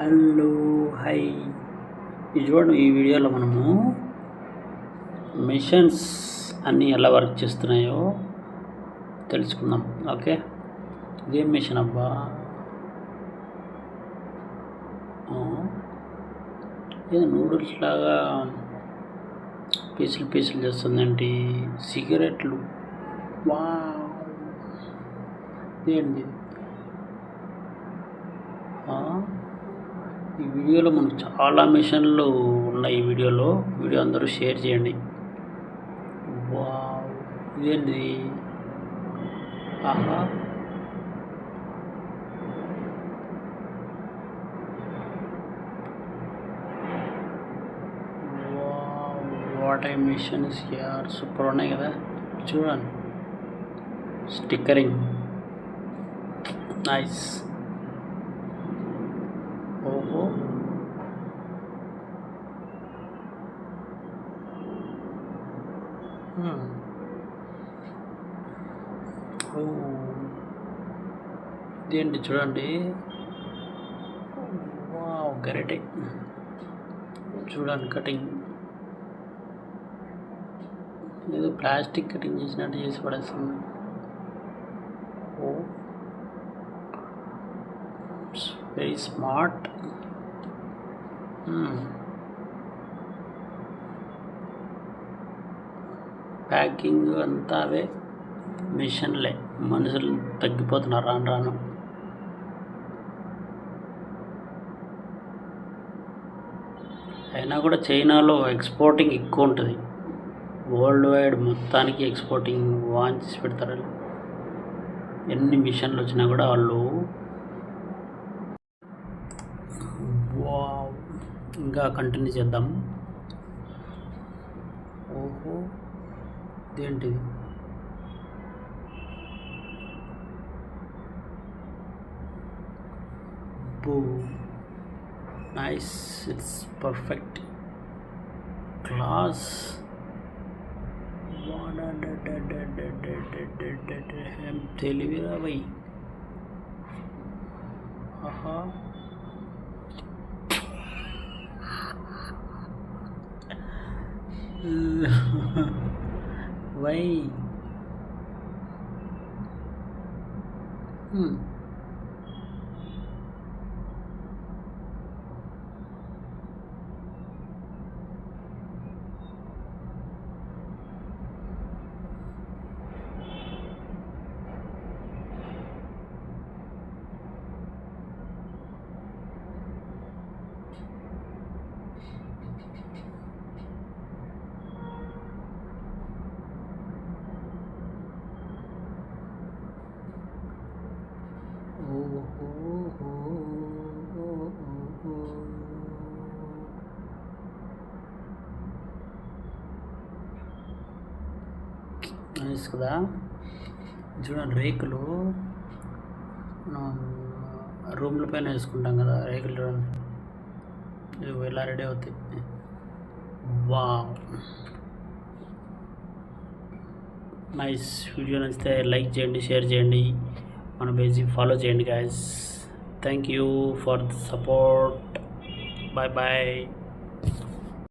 Hello hi చూడండి, ఈ వీడియోలో మనము మిషన్స్ అన్నీ ఎలా వర్క్ చేస్తున్నాయో తెలుసుకుందాం. ఓకే, ఇదేం మిషన్ అబ్బా? ఏదో నూడిల్స్ లాగా పీసులు చేస్తుందేంటి? సిగరెట్లు. వా, ఏంటి ఈ వీడియోలో మనకు చాలా మిషన్లు ఉన్నాయి. ఈ వీడియో అందరూ షేర్ చేయండి. వావ్, ఇదేంటి? ఆహా, వాట్ ఐ మిషన్స్ యార్, సూపర్ ఉన్నాయి కదా. చూడండి, స్టిక్కరింగ్ నైస్. ఓహో, ఇదేంటి చూడండి. వావ్, గరిటె చూడండి, కటింగ్ ఏదో ప్లాస్టిక్ కటింగ్ చేసినట్టు చేసి పడేస్తుంది. ఓ, వెరీ స్మార్ట్. ప్యాకింగ్ అంతా అవే మిషన్లే. మనుషులు తగ్గిపోతున్నారు రాను రాను. అయినా కూడా చైనాలో ఎక్స్పోర్టింగ్ ఎక్కువ ఉంటుంది. వరల్డ్ వైడ్ మొత్తానికి ఎక్స్పోర్టింగ్ వాంచి పెడతారు. ఎన్ని మిషన్లు వచ్చినా కూడా వాళ్ళు ఇంకా కంటిన్యూ చేద్దాం. ఓహో, ఇదేంటి? Nice, it's perfect class. తెలివిరా భయ్. ఆహా, వై నైస్ కదా. చూడండి, రేకులు మనం రూమ్ల పైన వేసుకుంటాం కదా, రేకులు చూడండి ఎలా రెడీ అవుతాయి. Wow, nice. వీడియో నచ్చితే లైక్ చేయండి, షేర్ చేయండి, మన పేజీ ఫాలో చేయండి guys. Thank you for the support. Bye bye.